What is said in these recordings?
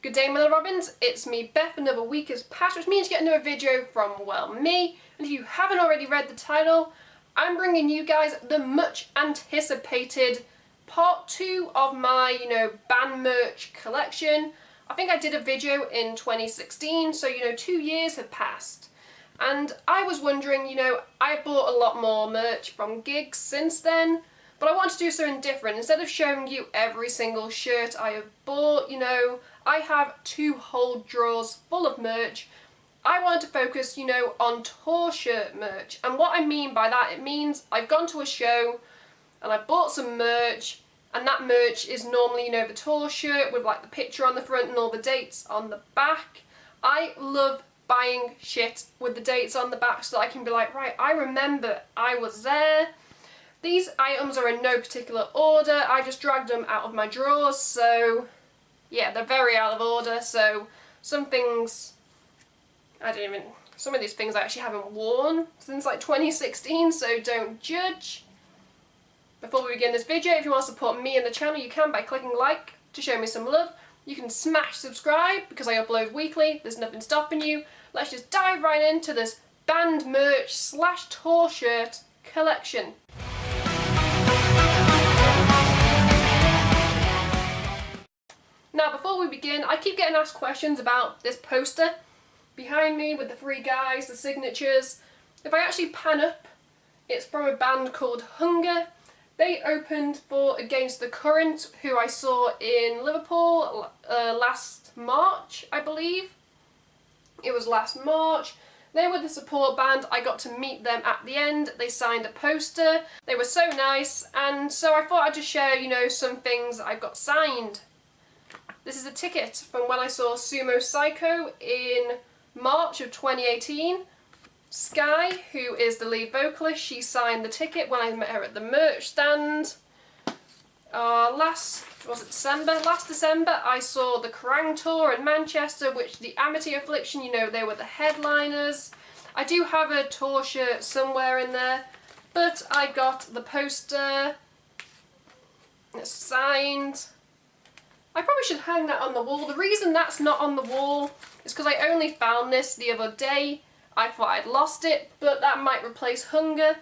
Good day, my little robins. It's me, Beth. Another week has passed, which means you get another video from, well, me. And if you haven't already read the title, I'm bringing you guys the much anticipated part 2 of my, band merch collection. I think I did a video in 2016, so, 2 years have passed. And I was wondering, I bought a lot more merch from gigs since then, but I want to do something different. Instead of showing you every single shirt I have bought, I have 2 whole drawers full of merch. I wanted to focus, on tour shirt merch. And what I mean by that, it means I've gone to a show and I bought some merch, and that merch is normally, the tour shirt with like the picture on the front and all the dates on the back. I love buying shit with the dates on the back so that I can be like, right, I remember I was there. These items are in no particular order. I just dragged them out of my drawers, so yeah, they're very out of order. So some things, some of these things I actually haven't worn since like 2016, so don't judge. Before we begin this video, if you want to support me and the channel, you can by clicking like to show me some love. You can smash subscribe because I upload weekly. There's nothing stopping you. Let's just dive right into this band merch / tour shirt collection. Now, before we begin, I keep getting asked questions about this poster behind me with the 3 guys, the signatures. If I actually pan up, it's from a band called Hunger. They opened for Against the Current, who I saw in Liverpool last March, I believe. It was last March. They were the support band. I got to meet them at the end. They signed a poster. They were so nice, and so I thought I'd just share, some things I've got signed. This is a ticket from when I saw Sumo Psycho in March of 2018. Sky, who is the lead vocalist, she signed the ticket when I met her at the merch stand. Last December I saw the Kerrang tour in Manchester, which the Amity Affliction, they were the headliners. I do have a tour shirt somewhere in there, but I got the poster. It's signed. I probably should hang that on the wall. The reason that's not on the wall is because I only found this the other day. I thought I'd lost it, but that might replace Hunger.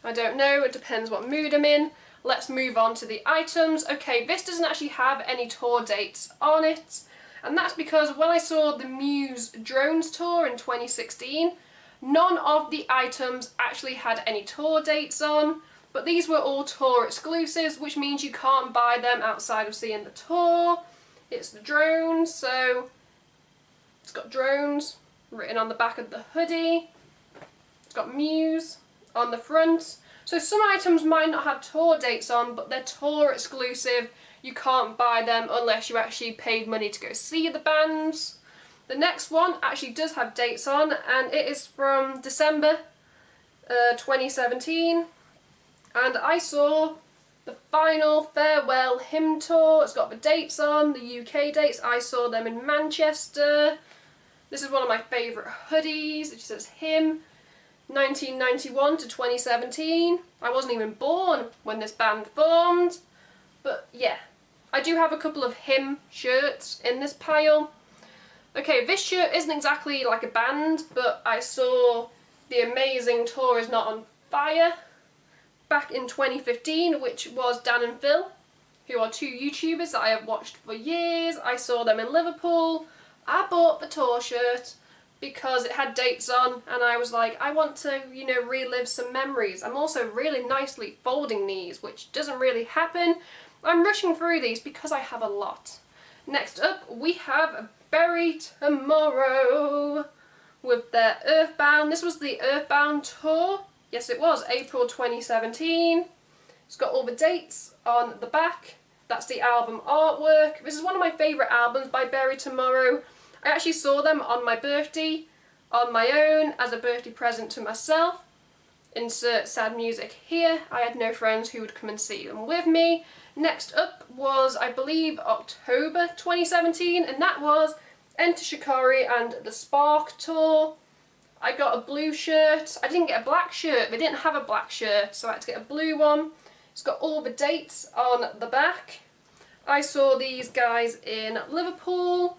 I don't know, it depends what mood I'm in. Let's move on to the items. Okay, this doesn't actually have any tour dates on it, and that's because when I saw the Muse Drones tour in 2016, none of the items actually had any tour dates on, but these were all tour exclusives, which means you can't buy them outside of seeing the tour. It's the Drones, so it's got Drones written on the back of the hoodie. It's got Muse on the front. So some items might not have tour dates on, but they're tour exclusive. You can't buy them unless you actually paid money to go see the bands. The next one actually does have dates on, and it is from December 2017. And I saw the final farewell hymn tour. It's got the dates on, the UK dates. I saw them in Manchester. This is one of my favourite hoodies. It just says Hymn, 1991 to 2017. I wasn't even born when this band formed. But yeah, I do have a couple of Hymn shirts in this pile. Okay, this shirt isn't exactly like a band, but I saw The Amazing Tour Is Not on Fire back in 2015, which was Dan and Phil, who are 2 YouTubers that I have watched for years. I saw them in Liverpool. I bought the tour shirt because it had dates on, and I was like, I want to, relive some memories. I'm also really nicely folding these, which doesn't really happen. I'm rushing through these because I have a lot. Next up, we have Bury Tomorrow with their Earthbound. This was the Earthbound tour. Yes, it was, April 2017. It's got all the dates on the back. That's the album artwork. This is one of my favourite albums by Bury Tomorrow. I actually saw them on my birthday, on my own, as a birthday present to myself. Insert sad music here. I had no friends who would come and see them with me. Next up was, I believe, October 2017, and that was Enter Shikari and the Spark tour. I got a blue shirt. I didn't get a black shirt. They didn't have a black shirt, so I had to get a blue one. It's got all the dates on the back. I saw these guys in Liverpool.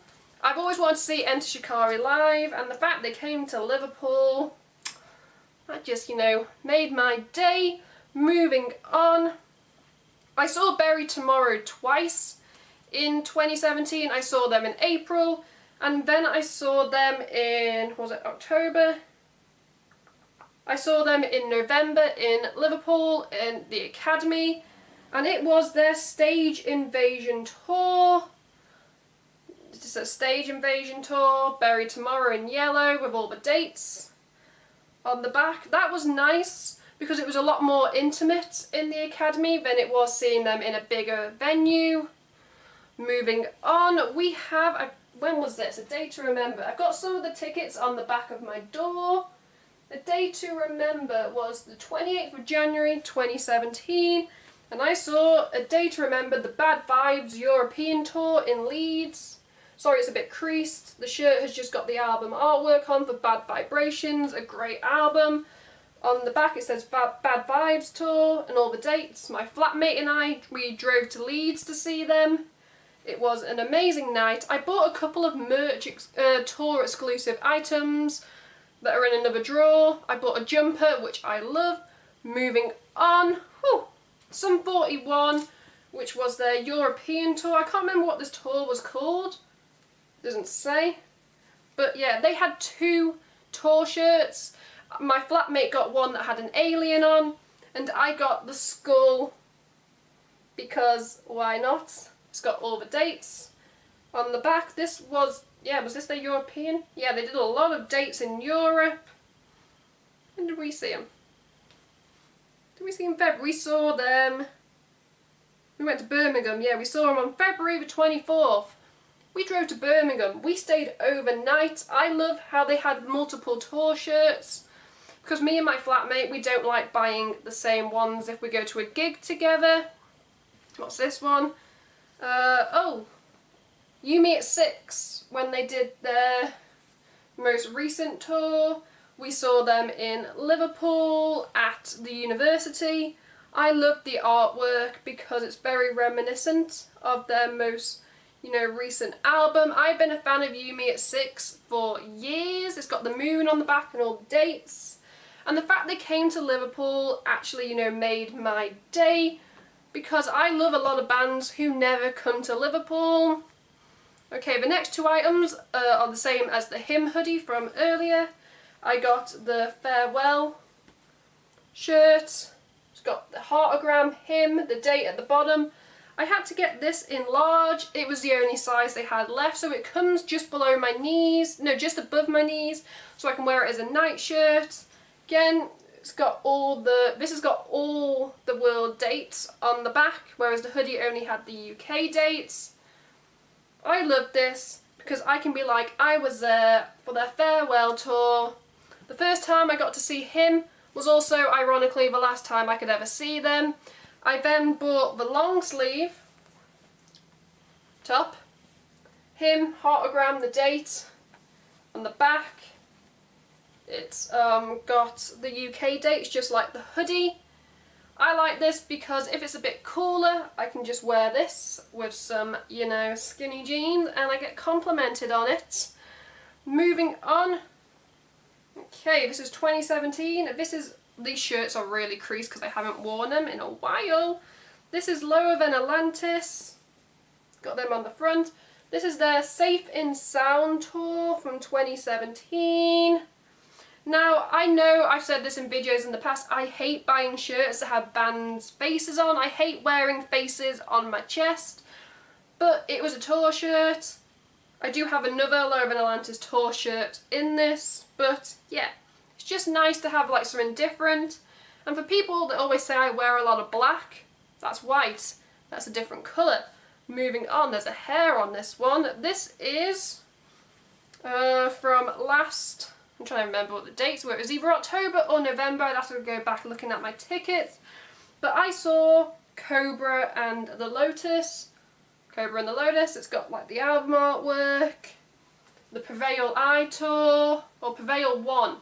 I've always wanted to see Enter Shikari live, and the fact they came to Liverpool, that just, you know, made my day. Moving on, I saw Bury Tomorrow twice in 2017. I saw them in April, and then I saw them in, was it October? I saw them in November in Liverpool in the Academy, and it was their Stage Invasion tour. It's a Stage Invasion tour, Bury Tomorrow in yellow with all the dates on the back. That was nice because it was a lot more intimate in the Academy than it was seeing them in a bigger venue. Moving on, we have, when was this? A day to remember. I've got some of the tickets on the back of my door. The day to remember was the 28th of January 2017, and I saw A Day to Remember, the Bad Vibes European Tour in Leeds. Sorry, it's a bit creased. The shirt has just got the album artwork on for Bad Vibrations, a great album. On the back it says Bad Vibes Tour and all the dates. My flatmate and I, we drove to Leeds to see them. It was an amazing night. I bought a couple of merch tour exclusive items that are in another drawer. I bought a jumper, which I love. Moving on, Sum 41, which was their European tour. I can't remember what this tour was called. Doesn't say. But yeah, they had 2 tour shirts. My flatmate got one that had an alien on, and I got the skull because why not? It's got all the dates on the back. This was, yeah, was this their European? Yeah, they did a lot of dates in Europe. When did we see them? Did we see them in February? We saw them, we went to Birmingham, yeah, we saw them on February the 24th. We drove to Birmingham. We stayed overnight. I love how they had multiple tour shirts, because me and my flatmate, we don't like buying the same ones if we go to a gig together. What's this one? You Me at 6, when they did their most recent tour. We saw them in Liverpool at the university. I love the artwork because it's very reminiscent of their most, you know, recent album. I've been a fan of You Me at 6 for years. It's got the moon on the back and all the dates. And the fact they came to Liverpool actually, you know, made my day, because I love a lot of bands who never come to Liverpool. Okay, the next 2 items are the same as the Him hoodie from earlier. I got the Farewell shirt. It's got the heartogram, Him, the date at the bottom. I had to get this in large. It was the only size they had left, so it comes just below my knees, no, just above my knees, so I can wear it as a night shirt. Again, it's got this has got all the world dates on the back, whereas the hoodie only had the UK dates. I love this because I can be like, I was there for their farewell tour. The first time I got to see Him was also, ironically, the last time I could ever see them. I then bought the long sleeve top, Him, heartogram, the date on the back. It's got the UK dates just like the hoodie. I like this because if it's a bit cooler, I can just wear this with some, you know, skinny jeans and I get complimented on it. Moving on. Okay, this is 2017. These shirts are really creased because I haven't worn them in a while. This is Lower Than Atlantis. Got them on the front. This is their Safe in Sound tour from 2017. Now, I know I've said this in videos in the past, I hate buying shirts that have bands' faces on. I hate wearing faces on my chest, but it was a tour shirt. I do have another Lower Than Atlantis tour shirt in this, but yeah, it's just nice to have like something different. And for people that always say I wear a lot of black, that's white, that's a different colour. Moving on, there's a hair on this one. This is from last, I'm trying to remember what the dates were. It was either October or November. I'd have to go back looking at my tickets. But I saw Cobra and the Lotus. Cobra and the Lotus. It's got like the album artwork. The Prevail I tour. Or Prevail 1.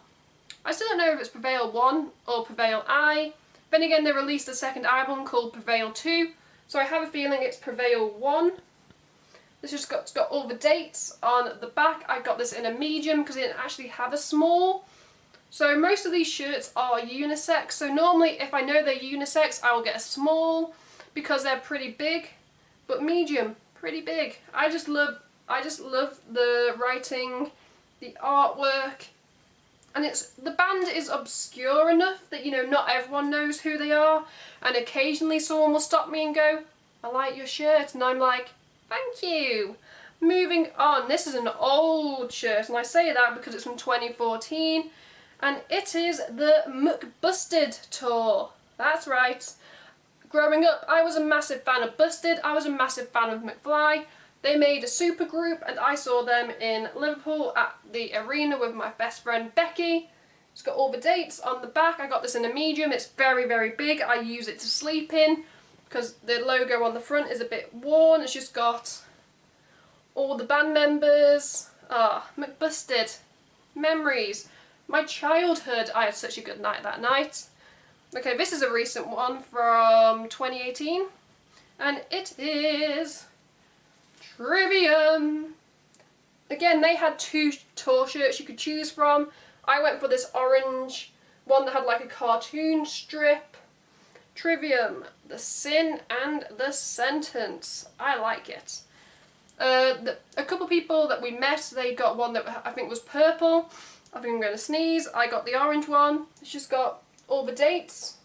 I still don't know if it's Prevail 1 or Prevail I. Then again, they released a second album called Prevail 2. So I have a feeling it's Prevail 1. This just it's got all the dates on the back. I got this in a medium because it didn't actually have a small. So most of these shirts are unisex. So normally if I know they're unisex, I will get a small because they're pretty big. But medium, pretty big. I just love the writing, the artwork. And the band is obscure enough that, you know, not everyone knows who they are. And occasionally someone will stop me and go, I like your shirt. And I'm like, thank you. Moving on. This is an old shirt. And I say that because it's from 2014. And it is the Mcbusted Tour. That's right. Growing up, I was a massive fan of Busted. I was a massive fan of McFly. They made a super group and I saw them in Liverpool at the arena with my best friend Becky. It's got all the dates on the back. I got this in a medium. It's very, very big. I use it to sleep in because the logo on the front is a bit worn. It's just got all the band members. Mcbusted. Memories. My childhood. I had such a good night that night. Okay, this is a recent one from 2018. And it is Trivium. Again, they had 2 tour shirts you could choose from. I went for this orange one that had like a cartoon strip. Trivium, the sin and the sentence. I like it. A couple people that we met, they got one that I think was purple. I think I'm going to sneeze. I got the orange one. It's just got all the dates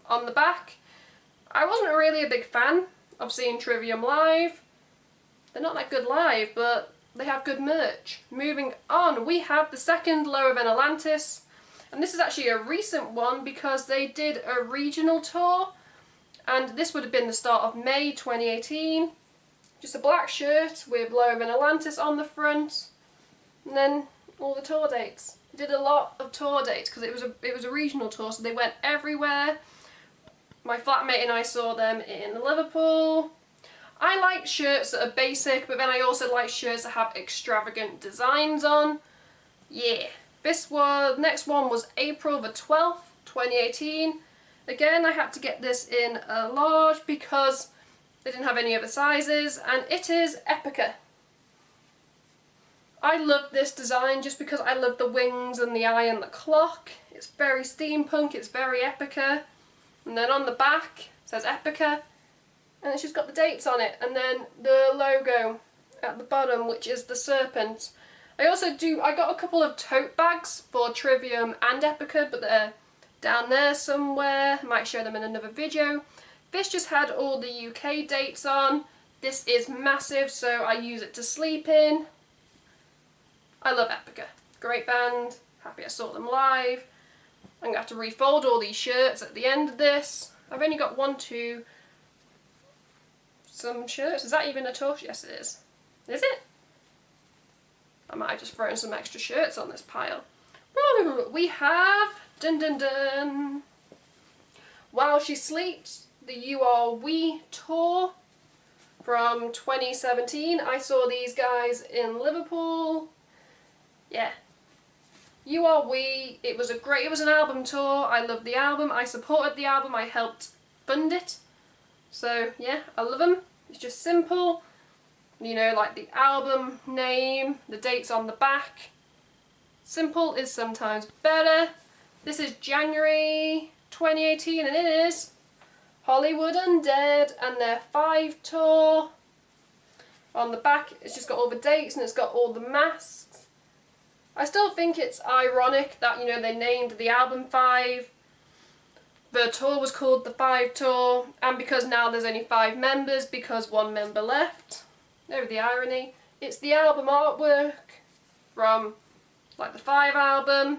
on the back. I wasn't really a big fan of seeing Trivium live. They're not that good live, but they have good merch. Moving on, we have the second Lower Than Atlantis. And this is actually a recent one because they did a regional tour. And this would have been the start of May 2018. Just a black shirt with Lower Than Atlantis on the front. And then all the tour dates. Did a lot of tour dates because it was a regional tour, so they went everywhere. My flatmate and I saw them in Liverpool. I like shirts that are basic, but then I also like shirts that have extravagant designs on. Yeah. Next one was April the 12th, 2018. Again, I had to get this in a large because they didn't have any other sizes, and it is Epica. I love this design just because I love the wings and the eye and the clock. It's very steampunk, it's very Epica. And then on the back it says Epica. And it's just got the dates on it, and then the logo at the bottom, which is the serpent. I got a couple of tote bags for Trivium and Epica, but they're down there somewhere. I might show them in another video. This just had all the UK dates on. This is massive, so I use it to sleep in. I love Epica. Great band. Happy I saw them live. I'm going to have to refold all these shirts at the end of this. I've only got some shirts. Is that even a tour? Yes, it is. Is it? I might have just thrown some extra shirts on this pile. We have dun dun dun. While She Sleeps, the You Are We tour from 2017. I saw these guys in Liverpool. Yeah. You Are We. It was an album tour. I loved the album. I supported the album. I helped fund it. So yeah, I love them. It's just simple, you know, like the album name, the dates on the back. Simple is sometimes better. This is January 2018 and it is Hollywood Undead and their 5 tour. On the back it's just got all the dates and it's got all the masks. I still think it's ironic that, you know, they named the album 5. The tour was called the 5 Tour, and because now there's only 5 members because 1 member left. There the irony. It's the album artwork from like the 5 album.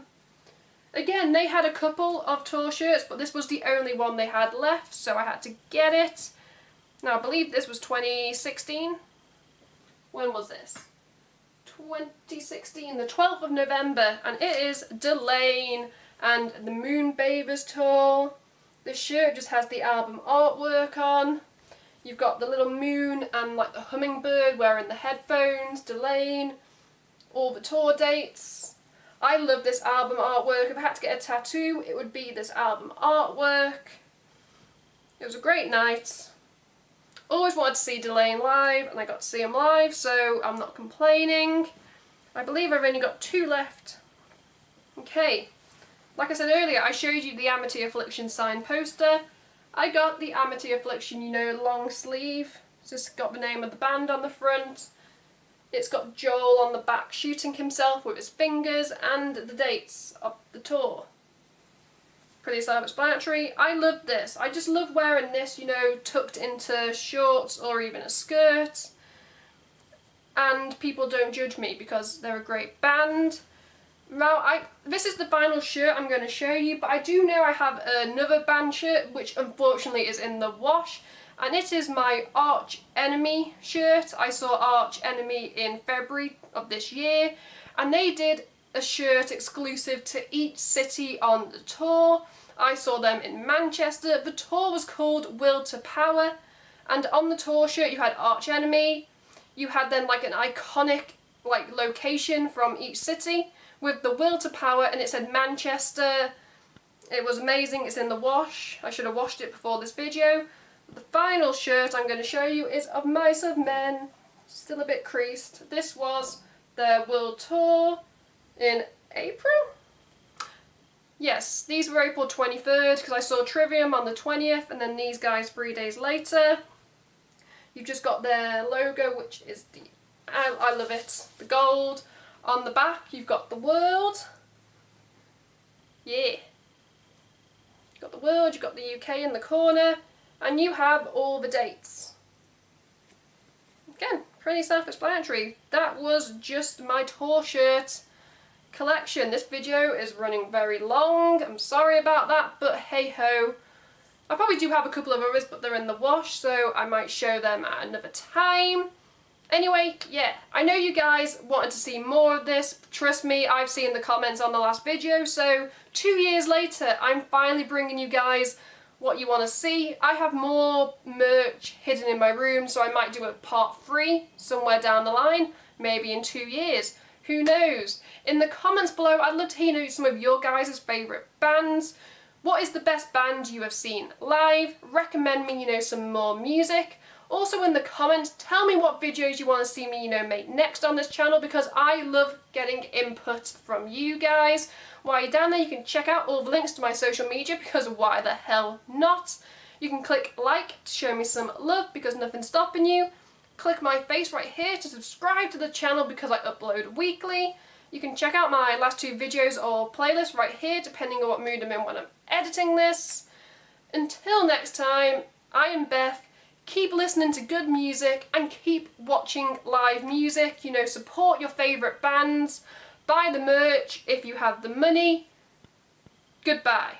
Again, they had a couple of tour shirts, but this was the only one they had left, so I had to get it. Now I believe this was 2016. When was this? 2016, the 12th of November, and it is Delane and the Moonbathers tour. This shirt just has the album artwork on. You've got the little moon and like the hummingbird wearing the headphones, Delane, all the tour dates. I love this album artwork. If I had to get a tattoo, it would be this album artwork. It was a great night. Always wanted to see Delane live, and I got to see him live, so I'm not complaining. I believe I've only got 2 left. Okay, like I said earlier, I showed you the Amity Affliction signed poster. I got the Amity Affliction, you know, long sleeve. It's just got the name of the band on the front. It's got Joel on the back shooting himself with his fingers, and the dates of the tour. Pretty self-explanatory. I love this. I just love wearing this, you know, tucked into shorts or even a skirt. And people don't judge me because they're a great band. Now, this is the final shirt I'm going to show you, but I do know I have another band shirt, which unfortunately is in the wash. And it is my Arch Enemy shirt. I saw Arch Enemy in February of this year, and they did a shirt exclusive to each city on the tour. I saw them in Manchester. The tour was called Will to Power, and on the tour shirt you had Arch Enemy. You had then like an iconic like location from each city with the Will to Power, and it said Manchester. It was amazing. It's in the wash. I should have washed it before this video. The final shirt I'm going to show you is of Mice of Men, still a bit creased. This was their world tour in April? Yes, these were April 23rd because I saw Trivium on the 20th and then these guys 3 days later. You've just got their logo, which is the, I love it, the gold. On the back you've got the world. Yeah. You've got the world, you've got the UK in the corner. And you have all the dates. Again, pretty self-explanatory. That was just my tour shirt collection. This video is running very long. I'm sorry about that, but hey ho. I probably do have a couple of others, but they're in the wash, so I might show them at another time. Anyway, yeah, I know you guys wanted to see more of this. Trust me, I've seen the comments on the last video, so 2 years later, I'm finally bringing you guys what you want to see. I have more merch hidden in my room, so I might do a part 3 somewhere down the line, maybe in 2 years. Who knows? In the comments below, I'd love to hear some of your guys' favourite bands. What is the best band you have seen live? Recommend me, you know, some more music. Also in the comments, tell me what videos you want to see me, you know, make next on this channel, because I love getting input from you guys. While you're down there, you can check out all the links to my social media, because why the hell not? You can click like to show me some love, because nothing's stopping you. Click my face right here to subscribe to the channel, because I upload weekly. You can check out my last 2 videos or playlists right here, depending on what mood I'm in when I'm editing this. Until next time, I am Beth. Keep listening to good music and keep watching live music. You know, support your favourite bands. Buy the merch if you have the money. Goodbye.